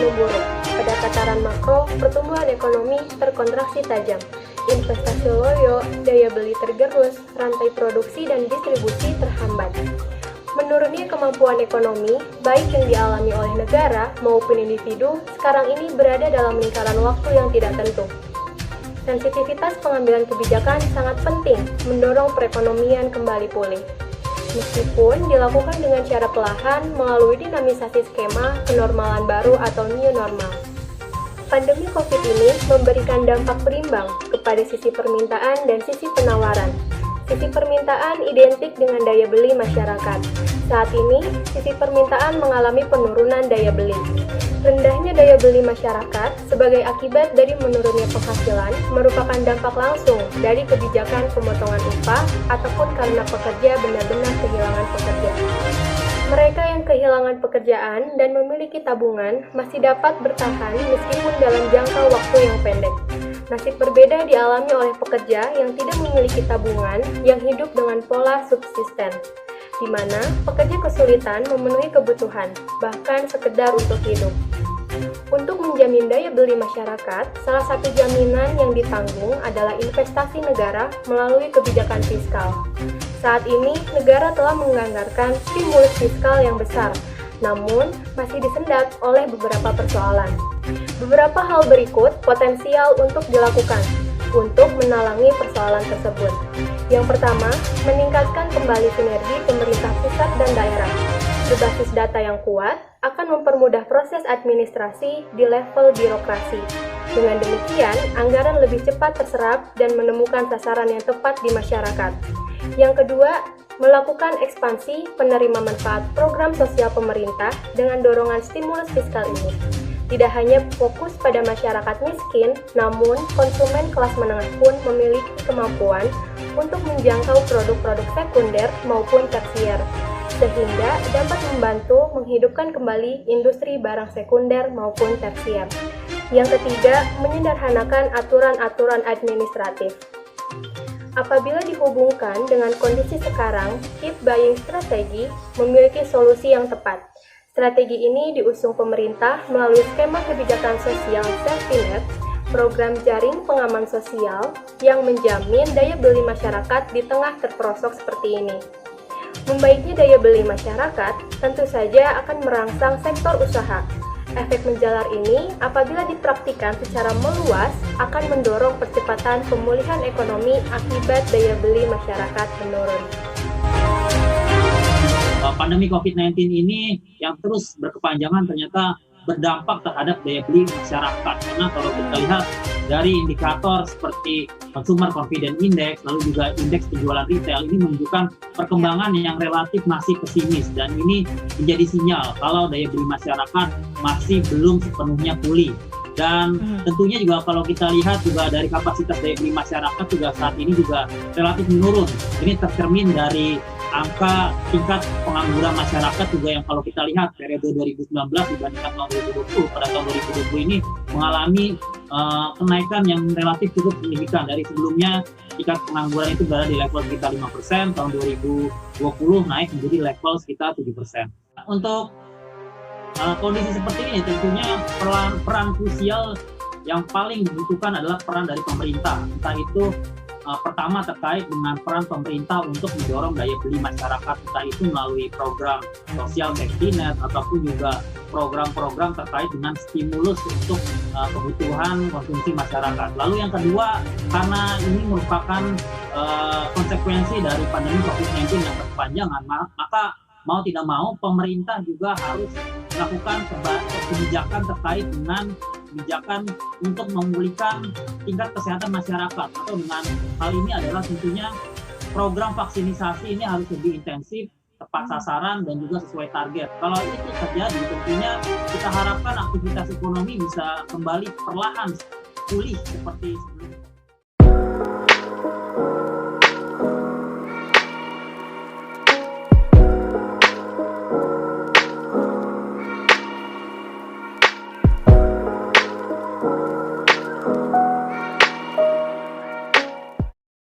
memburuk. Pada tataran makro, pertumbuhan ekonomi terkontraksi tajam. Investasi loyo, daya beli tergerus, rantai produksi dan distribusi terhambat. Menurunnya kemampuan ekonomi, baik yang dialami oleh negara maupun individu, sekarang ini berada dalam lingkaran waktu yang tidak tentu. Sensitivitas pengambilan kebijakan sangat penting mendorong perekonomian kembali pulih. Meskipun dilakukan dengan cara perlahan melalui dinamisasi skema kenormalan baru atau new normal. Pandemi COVID ini memberikan dampak berimbang kepada sisi permintaan dan sisi penawaran. Sisi permintaan identik dengan daya beli masyarakat. Saat ini, sisi permintaan mengalami penurunan daya beli. Rendahnya daya beli masyarakat sebagai akibat dari menurunnya penghasilan merupakan dampak langsung dari kebijakan pemotongan upah ataupun karena pekerja benar-benar kehilangan pekerjaan. Mereka yang kehilangan pekerjaan dan memiliki tabungan masih dapat bertahan meskipun dalam jangka waktu yang pendek. Nasib berbeda dialami oleh pekerja yang tidak memiliki tabungan yang hidup dengan pola subsisten, di mana pekerja kesulitan memenuhi kebutuhan, bahkan sekedar untuk hidup. Untuk menjamin daya beli masyarakat, salah satu jaminan yang ditanggung adalah investasi negara melalui kebijakan fiskal. Saat ini, negara telah menganggarkan stimulus fiskal yang besar, namun masih disendat oleh beberapa persoalan. Beberapa hal berikut potensial untuk dilakukan untuk menalangi persoalan tersebut. Yang pertama, meningkatkan kembali sinergi pemerintah pusat dan daerah. Berbasis data yang kuat akan mempermudah proses administrasi di level birokrasi. Dengan demikian, anggaran lebih cepat terserap dan menemukan sasaran yang tepat di masyarakat. Yang kedua, melakukan ekspansi penerima manfaat program sosial pemerintah dengan dorongan stimulus fiskal ini. Tidak hanya fokus pada masyarakat miskin, namun konsumen kelas menengah pun memiliki kemampuan untuk menjangkau produk-produk sekunder maupun tersier, sehingga dapat membantu menghidupkan kembali industri barang sekunder maupun tersier. Yang ketiga, menyederhanakan aturan-aturan administratif. Apabila dihubungkan dengan kondisi sekarang, keep buying strategi memiliki solusi yang tepat. Strategi ini diusung pemerintah melalui skema kebijakan sosial safety net, program jaring pengaman sosial yang menjamin daya beli masyarakat di tengah terperosok seperti ini. Membaiknya daya beli masyarakat tentu saja akan merangsang sektor usaha. Efek menjalar ini apabila dipraktikkan secara meluas akan mendorong percepatan pemulihan ekonomi akibat daya beli masyarakat menurun. Pandemi COVID-19 ini yang terus berkepanjangan ternyata berdampak terhadap daya beli masyarakat. Karena kalau kita lihat dari indikator seperti Consumer Confidence Index, lalu juga indeks penjualan retail, ini menunjukkan perkembangan yang relatif masih pesimis. Dan ini menjadi sinyal kalau daya beli masyarakat masih belum sepenuhnya pulih. Dan tentunya juga kalau kita lihat juga dari kapasitas daya beli masyarakat juga saat ini juga relatif menurun. Ini tercermin dari angka tingkat pengangguran masyarakat juga yang kalau kita lihat periode 2019 dibandingkan tahun 2020, pada tahun 2020 ini mengalami kenaikan yang relatif cukup signifikan. Dari sebelumnya tingkat pengangguran itu berada di level sekitar 5%, tahun 2020 naik menjadi level sekitar 7%. Untuk kondisi seperti ini tentunya peran krusial yang paling dibutuhkan adalah peran dari pemerintah. Entah itu pertama terkait dengan peran pemerintah untuk mendorong daya beli masyarakat, entah itu melalui program sosial safety net ataupun juga program-program terkait dengan stimulus untuk kebutuhan konsumsi masyarakat. Lalu yang kedua, karena ini merupakan konsekuensi dari pandemi COVID-19 yang berkepanjangan, maka mau tidak mau pemerintah juga harus melakukan kebijakan terkait dengan kebijakan untuk memulihkan tingkat kesehatan masyarakat, atau dengan hal ini adalah tentunya program vaksinisasi ini harus lebih intensif, tepat sasaran dan juga sesuai target. Kalau itu terjadi tentunya kita harapkan aktivitas ekonomi bisa kembali perlahan pulih seperti sebelumnya.